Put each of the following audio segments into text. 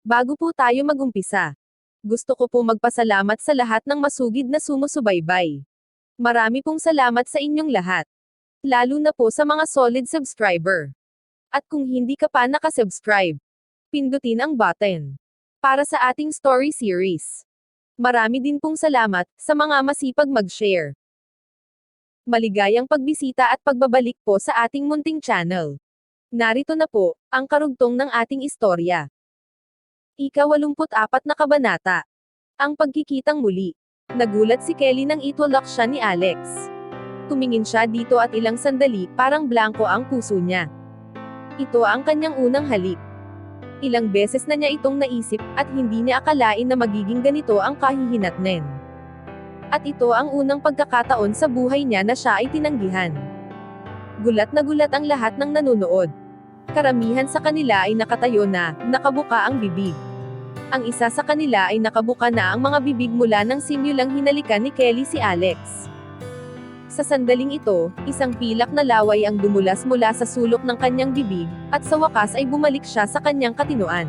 Bago po tayo magumpisa, gusto ko po magpasalamat sa lahat ng masugid na sumusubaybay. Marami pong salamat sa inyong lahat. Lalo na po sa mga solid subscriber. At kung hindi ka pa nakasubscribe, pindutin ang button para sa ating story series. Marami din pong salamat sa mga masipag mag-share. Maligayang pagbisita at pagbabalik po sa ating munting channel. Narito na po ang karugtong ng ating istorya. Ika-84 na kabanata. Ang pagkikitang muli. Nagulat si Kelly nang itulak siya ni Alex. Tumingin siya dito at ilang sandali, parang blanko ang puso niya. Ito ang kanyang unang halik. Ilang beses na niya itong naisip, at hindi niya akalain na magiging ganito ang kahihinatnen. At ito ang unang pagkakataon sa buhay niya na siya ay tinanggihan. Gulat na gulat ang lahat ng nanonood. Karamihan sa kanila ay nakatayo na, nakabuka ang bibig. Ang isa sa kanila ay nakabuka na ang mga bibig mula nang simulang hinalikan ni Kelly si Alex. Sa sandaling ito, isang pilak na laway ang dumulas mula sa sulok ng kanyang bibig, at sa wakas ay bumalik siya sa kanyang katinoan.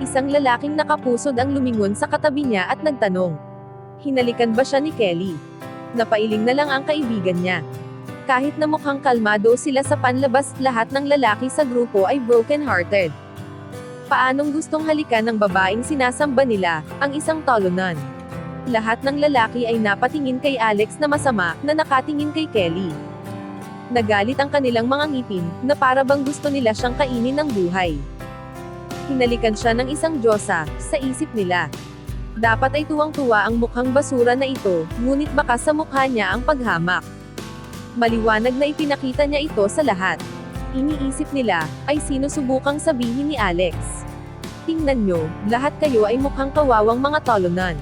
Isang lalaking nakapusod ang lumingon sa katabi niya at nagtanong. Hinalikan ba siya ni Kelly? Napailing na lang ang kaibigan niya. Kahit na mukhang kalmado sila sa panlabas, lahat ng lalaki sa grupo ay broken-hearted. Paanong gustong halikan ng babaeng sinasamba nila, ang isang tolonan? Lahat ng lalaki ay napatingin kay Alex na masama, na nakatingin kay Kelly. Nagalit ang kanilang mga ngipin, na para bang gusto nila siyang kainin ng buhay. Hinalikan siya ng isang diyosa, sa isip nila. Dapat ay tuwang-tuwa ang mukhang basura na ito, ngunit baka sa mukha niya ang paghamak. Maliwanag na ipinakita niya ito sa lahat. Iniisip nila, ay sinusubukang sabihin ni Alex. Tingnan nyo, lahat kayo ay mukhang kawawang mga tolonan.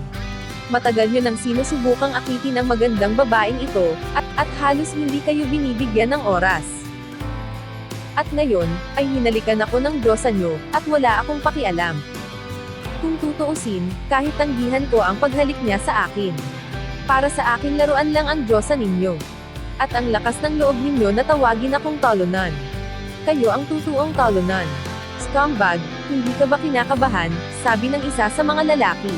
Matagal nyo nang sinusubukang akitin ang magandang babaeng ito, at halos hindi kayo binibigyan ng oras. At ngayon, ay hinalikan ako ng diyosa nyo, at wala akong pakialam. Kung tutuusin, kahit tanggihan ko ang paghalik niya sa akin. Para sa aking laruan lang ang diyosa ninyo. At ang lakas ng loob ninyo na tawagin akong tolonan. Kayo ang tutuong tolonan. Scumbag, hindi ka ba kinakabahan, sabi ng isa sa mga lalaki.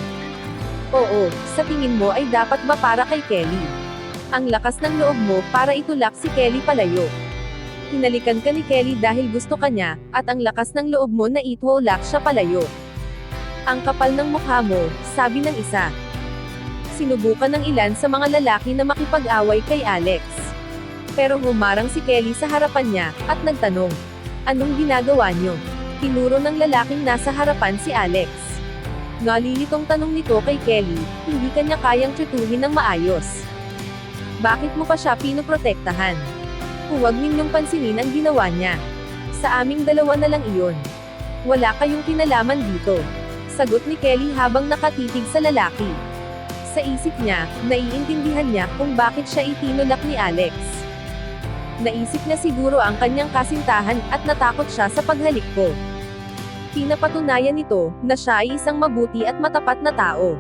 Oo, sa tingin mo ay dapat ba para kay Kelly? Ang lakas ng loob mo para itulak si Kelly palayo. Hinalikan ka ni Kelly dahil gusto ka niya, at ang lakas ng loob mo na itulak siya palayo. Ang kapal ng mukha mo, sabi ng isa. Sinubukan ng ilan sa mga lalaki na makipag-away kay Alex. Pero humarang si Kelly sa harapan niya, at nagtanong. Anong ginagawa niyo? Tinuro ng lalaking nasa harapan si Alex. Nalilitong tanong nito kay Kelly, hindi kanya kayang trituhin ng maayos. Bakit mo pa siya pinoprotektahan? Huwag ninyong pansinin ang ginawa niya. Sa aming dalawa na lang iyon. Wala kayong kinalaman dito. Sagot ni Kelly habang nakatitig sa lalaki. Sa isip niya, naiintindihan niya kung bakit siya itinulak ni Alex. Naisip niya siguro ang kanyang kasintahan, at natakot siya sa paghalik ko. Pinapatunayan nito, na siya ay isang mabuti at matapat na tao.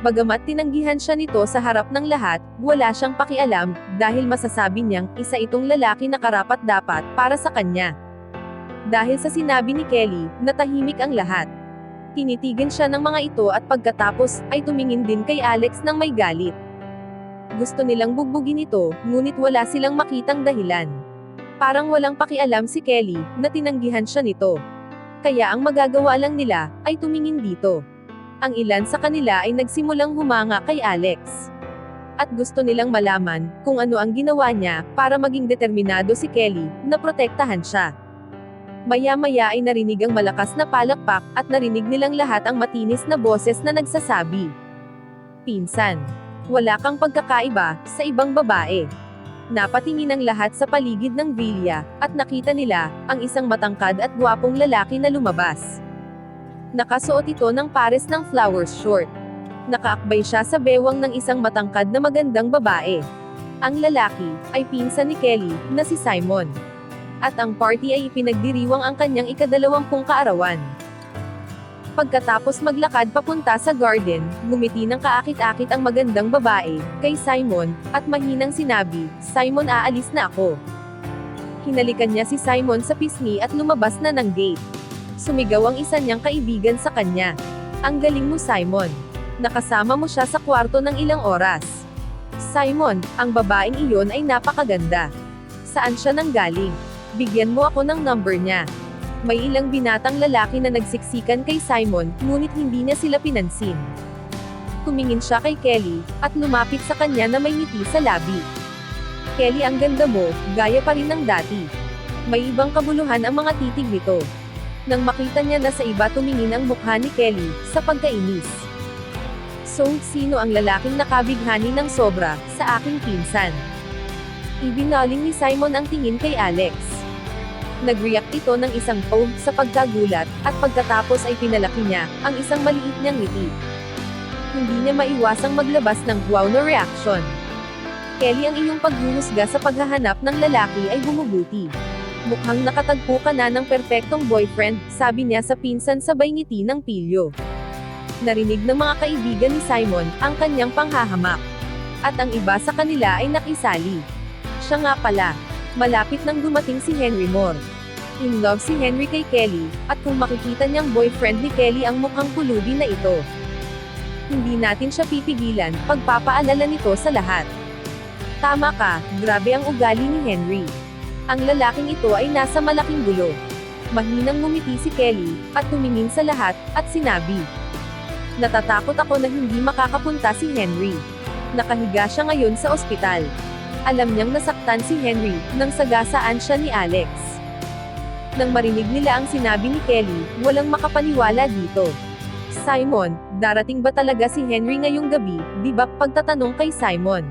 Bagamat tinanggihan siya nito sa harap ng lahat, wala siyang pakialam, dahil masasabi niyang, isa itong lalaki na karapat-dapat, para sa kanya. Dahil sa sinabi ni Kelly, natahimik ang lahat. Tinitigan siya ng mga ito at pagkatapos, ay tumingin din kay Alex ng may galit. Gusto nilang bugbugin ito, ngunit wala silang makitang dahilan. Parang walang pakialam si Kelly, na tinanggihan siya nito. Kaya ang magagawa lang nila, ay tumingin dito. Ang ilan sa kanila ay nagsimulang humanga kay Alex. At gusto nilang malaman, kung ano ang ginawa niya, para maging determinado si Kelly, na protektahan siya. Maya-maya ay narinig ang malakas na palakpak, at narinig nilang lahat ang matinis na boses na nagsasabi. Pinsan, wala kang pagkakaiba, sa ibang babae. Napatingin ang lahat sa paligid ng villa, at nakita nila, ang isang matangkad at gwapong lalaki na lumabas. Nakasuot ito ng pares ng flowers short. Nakaakbay siya sa bewang ng isang matangkad na magandang babae. Ang lalaki, ay pinsan ni Kelly, na si Simon. At ang party ay ipinagdiriwang ang kanyang ika-20 kaarawan. Pagkatapos maglakad papunta sa garden, ngumiti ng kaakit-akit ang magandang babae, kay Simon, at mahinang sinabi, "Simon, aalis na ako." Hinalikan niya si Simon sa pisngi at lumabas na ng gate. Sumigaw ang isa niyang kaibigan sa kanya. Ang galing mo, Simon. Nakasama mo siya sa kwarto ng ilang oras. Simon, ang babaeng iyon ay napakaganda. Saan siya nanggaling? Bigyan mo ako ng number niya. May ilang binatang lalaki na nagsiksikan kay Simon, ngunit hindi niya sila pinansin. Tumingin siya kay Kelly, at lumapit sa kanya na may ngiti sa labi. Kelly, ang ganda mo, gaya pa rin ng dati. May ibang kabuluhan ang mga titig nito. Nang makita niya na sa iba tumingin ang mukha ni Kelly, sa pagkainis. So, sino ang lalaking nakabighani ng sobra, sa aking pinsan? Ibinaling ni Simon ang tingin kay Alex. Nag-react ito ng isang "oh" sa pagkagulat, at pagkatapos ay pinalaki niya, ang isang maliit niyang ngiti. Hindi niya maiwasang maglabas ng wow na reaction. Kelly, ang iyong paghuhusga sa paghahanap ng lalaki ay bumubuti. Mukhang nakatagpo ka na ng perpektong boyfriend, sabi niya sa pinsan sabay ngiti ng pilyo. Narinig ng mga kaibigan ni Simon, ang kanyang panghahamak. At ang iba sa kanila ay nakisali. Siya nga pala. Malapit nang dumating si Henry Moore. In love si Henry kay Kelly, at kung makikita niyang boyfriend ni Kelly ang mukhang pulubi na ito. Hindi natin siya pipigilan, pagpapaalala nito sa lahat. Tama ka, grabe ang ugali ni Henry. Ang lalaking ito ay nasa malaking gulo. Mahinang ngumiti si Kelly, at tumingin sa lahat, at sinabi. Natatakot ako na hindi makakapunta si Henry. Nakahiga siya ngayon sa ospital. Alam niyang nasaktan si Henry, nang sagasaan siya ni Alex. Nang marinig nila ang sinabi ni Kelly, walang makapaniwala dito. Simon, darating ba talaga si Henry ngayong gabi, di ba? Pagtatanong kay Simon.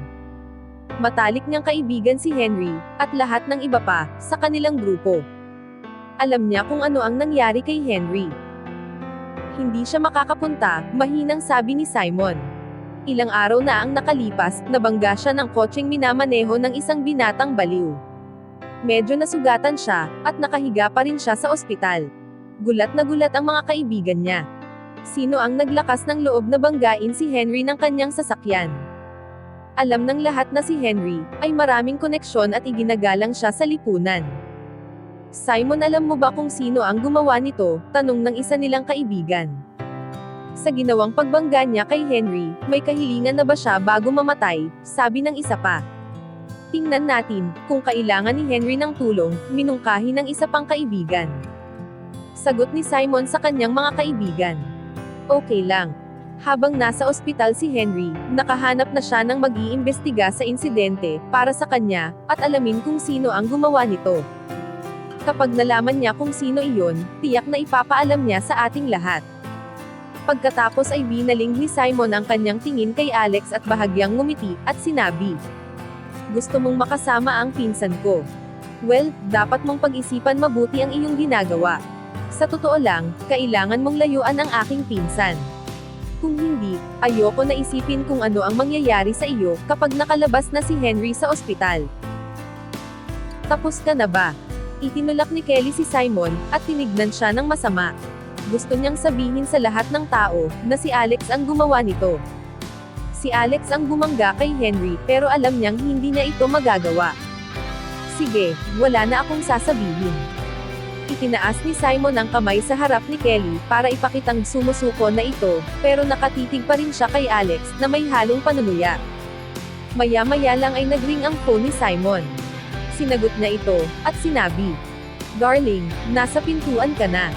Matalik niyang kaibigan si Henry, at lahat ng iba pa, sa kanilang grupo. Alam niya kung ano ang nangyari kay Henry. Hindi siya makakapunta, mahinang sabi ni Simon. Ilang araw na ang nakalipas, nabangga siya ng kotseng minamaneho ng isang binatang baliw. Medyo nasugatan siya, at nakahiga pa rin siya sa ospital. Gulat na gulat ang mga kaibigan niya. Sino ang naglakas ng loob na banggain si Henry ng kanyang sasakyan? Alam ng lahat na si Henry, ay maraming koneksyon at iginagalang siya sa lipunan. Simon, alam mo ba kung sino ang gumawa nito? Tanong ng isa nilang kaibigan. Sa ginawang pagbangga niya kay Henry, may kahilingan na ba siya bago mamatay? Sabi ng isa pa. Tingnan natin, kung kailangan ni Henry ng tulong, minungkahi ng isa pang kaibigan. Sagot ni Simon sa kanyang mga kaibigan. Okay lang. Habang nasa ospital si Henry, nakahanap na siya ng mag-iimbestiga sa insidente, para sa kanya, at alamin kung sino ang gumawa nito. Kapag nalaman niya kung sino iyon, tiyak na ipapaalam niya sa ating lahat. Pagkatapos ay binaling ni Simon ang kanyang tingin kay Alex at bahagyang ngumiti, at sinabi. Gusto mong makasama ang pinsan ko. Well, dapat mong pag-isipan mabuti ang iyong ginagawa. Sa totoo lang, kailangan mong layuan ang aking pinsan. Kung hindi, ayoko na isipin kung ano ang mangyayari sa iyo, kapag nakalabas na si Henry sa ospital. Tapos ka na ba? Itinulak ni Kelly si Simon, at tinignan siya ng masama. Gusto niyang sabihin sa lahat ng tao, na si Alex ang gumawa nito. Si Alex ang bumangga kay Henry, pero alam niyang hindi niya ito magagawa. Sige, wala na akong sasabihin. Itinaas ni Simon ang kamay sa harap ni Kelly, para ipakitang sumusuko na ito, pero nakatitig pa rin siya kay Alex, na may halong panunuya. Maya-maya lang ay nagring ang phone ni Simon. Sinagot niya ito, at sinabi, Darling, nasa pintuan ka na.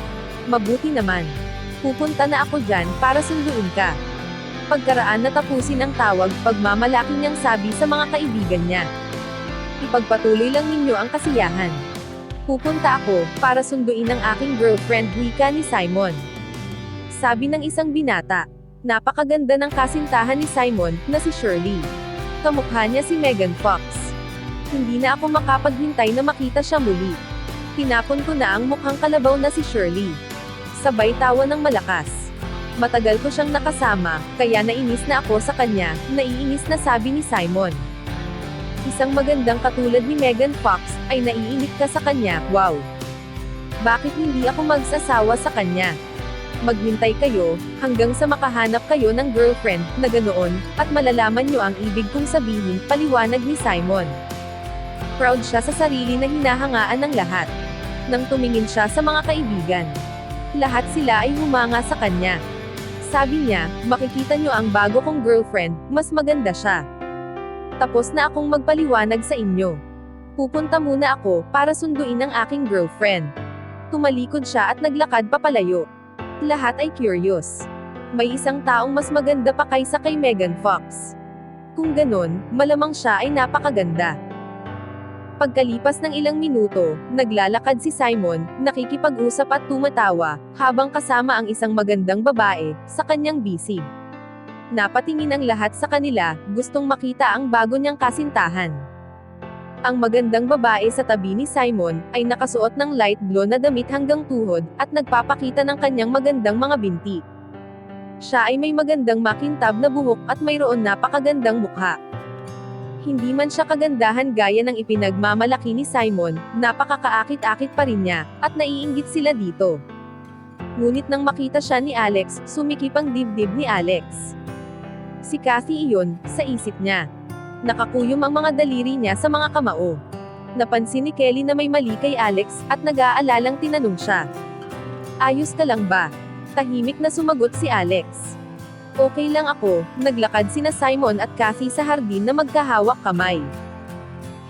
Mabuti naman. Pupunta na ako dyan, para sunduin ka. Pagkaraan na tapusin ang tawag, pagmamalaki niyang sabi sa mga kaibigan niya. Ipagpatuloy lang ninyo ang kasiyahan. Pupunta ako, para sunduin ang aking girlfriend, wika ni Simon. Sabi ng isang binata. Napakaganda ng kasintahan ni Simon, na si Shirley. Kamukha niya si Megan Fox. Hindi na ako makapaghintay na makita siya muli. Tinapon ko na ang mukhang kalabaw na si Shirley. Sabay tawa ng malakas. Matagal ko siyang nakasama, kaya nainis na ako sa kanya, naiinis na sabi ni Simon. Isang magandang katulad ni Megan Fox, ay naiinip ka sa kanya, wow. Bakit hindi ako magsasawa sa kanya? Maghintay kayo, hanggang sa makahanap kayo ng girlfriend, na ganoon, at malalaman nyo ang ibig kong sabihin, paliwanag ni Simon. Proud siya sa sarili na hinahangaan ng lahat. Nang tumingin siya sa mga kaibigan. Lahat sila ay humanga sa kanya. Sabi niya, makikita niyo ang bago kong girlfriend, mas maganda siya. Tapos na akong magpaliwanag sa inyo. Pupunta muna ako, para sunduin ang aking girlfriend. Tumalikod siya at naglakad papalayo. Lahat ay curious. May isang taong mas maganda pa kaysa kay Megan Fox. Kung ganon, malamang siya ay napakaganda. Pagkalipas ng ilang minuto, naglalakad si Simon, nakikipag-usap at tumatawa, habang kasama ang isang magandang babae, sa kanyang bisig. Napatingin ang lahat sa kanila, gustong makita ang bago niyang kasintahan. Ang magandang babae sa tabi ni Simon, ay nakasuot ng light blue na damit hanggang tuhod, at nagpapakita ng kanyang magandang mga binti. Siya ay may magandang makintab na buhok at mayroon napakagandang mukha. Hindi man siya kagandahan gaya ng ipinagmamalaki ni Simon, napakakaakit-akit pa rin niya, at naiinggit sila dito. Ngunit nang makita siya ni Alex, sumikip ang dibdib ni Alex. Si Kathy iyon, sa isip niya. Nakakuyom ang mga daliri niya sa mga kamao. Napansin ni Kelly na may mali kay Alex, at nag-aalalang tinanong siya. Ayos ka lang ba? Tahimik na sumagot si Alex. Okay lang ako, naglakad sina Simon at Kathy sa hardin na magkahawak kamay.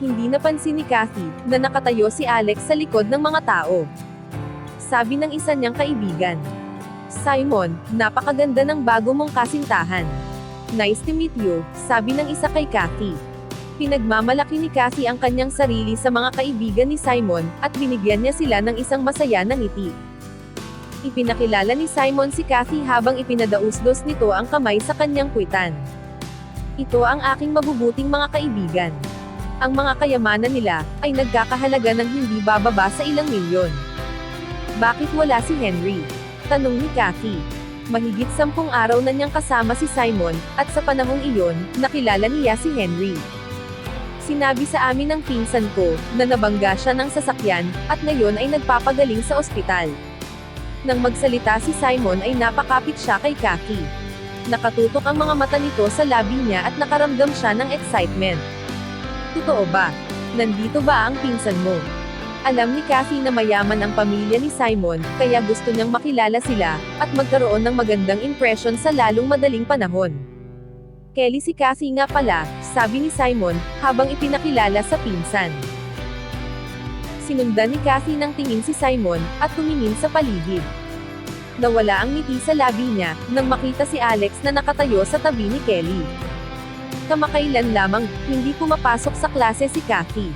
Hindi napansin ni Kathy, na nakatayo si Alex sa likod ng mga tao. Sabi ng isa niyang kaibigan. Simon, napakaganda ng bago mong kasintahan. Nice to meet you, sabi ng isa kay Kathy. Pinagmamalaki ni Kathy ang kanyang sarili sa mga kaibigan ni Simon, at binigyan niya sila ng isang masaya na ngiti. Ipinakilala ni Simon si Kathy habang ipinadausdos nito ang kamay sa kanyang kwitan. Ito ang aking mabubuting mga kaibigan. Ang mga kayamanan nila, ay nagkakahalaga ng hindi bababa sa ilang milyon. Bakit wala si Henry? Tanong ni Kathy. Mahigit 10 araw na niyang kasama si Simon, at sa panahong iyon, nakilala niya si Henry. Sinabi sa amin ng pinsan ko, na nabangga siya ng sasakyan, at ngayon ay nagpapagaling sa ospital. Nang magsalita si Simon ay napakapit siya kay Kathy. Nakatutok ang mga mata nito sa labi niya at nakaramdam siya ng excitement. Totoo ba? Nandito ba ang pinsan mo? Alam ni Kathy na mayaman ang pamilya ni Simon, kaya gusto niyang makilala sila, at magkaroon ng magandang impression sa lalong madaling panahon. Kelly si Kathy nga pala, sabi ni Simon, habang ipinakilala sa pinsan. Sinundan ni Kathy ng tingin si Simon, at tumingin sa paligid. Nawala ang ngiti sa labi niya, nang makita si Alex na nakatayo sa tabi ni Kelly. Kamakailan lamang, hindi pumapasok sa klase si Kathy.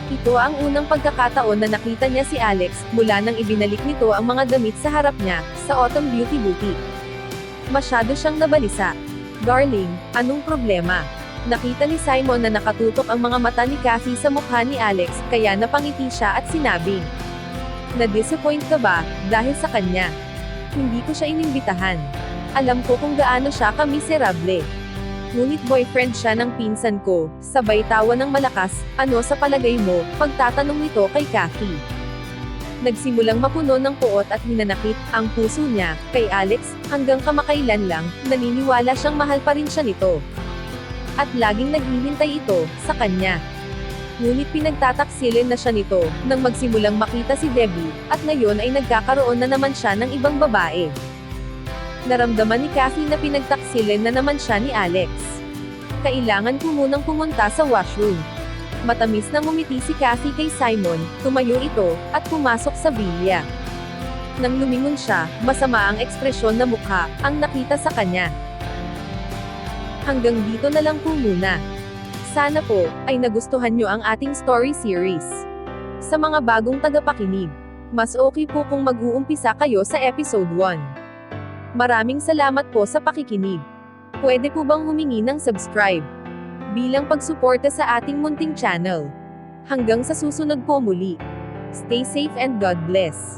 Ito ang unang pagkakataon na nakita niya si Alex, mula nang ibinalik nito ang mga damit sa harap niya, sa Autumn Beauty Boutique. Masyado siyang nabalisa. Darling, anong problema? Nakita ni Simon na nakatutok ang mga mata ni Kathy sa mukha ni Alex, kaya napangiti siya at sinabi. Na-disappoint ka ba, dahil sa kanya? Hindi ko siya inimbitahan. Alam ko kung gaano siya ka-miserable. Ngunit boyfriend siya ng pinsan ko, sabay tawa ng malakas, ano sa palagay mo, pagtatanong nito kay Kathy. Nagsimulang mapuno ng puot at hinanakit ang puso niya, kay Alex, hanggang kamakailan lang, naniniwala siyang mahal pa rin siya nito. At laging naghihintay ito, sa kanya. Ngunit pinagtataksilin na siya nito, nang magsimulang makita si Debbie, at ngayon ay nagkakaroon na naman siya ng ibang babae. Naramdaman ni Kathy na pinagtaksilin na naman siya ni Alex. Kailangan ko munang pumunta sa washroom. Matamis na ngumiti si Kathy kay Simon, tumayo ito, at pumasok sa bilya. Nang lumingon siya, masama ang ekspresyon na mukha, ang nakita sa kanya. Hanggang dito na lang po muna. Sana po, ay nagustuhan nyo ang ating story series. Sa mga bagong tagapakinig, mas okay po kung mag-uumpisa kayo sa episode 1. Maraming salamat po sa pakikinig. Pwede po bang humingi ng subscribe? Bilang pagsuporta sa ating munting channel. Hanggang sa susunod po muli. Stay safe and God bless.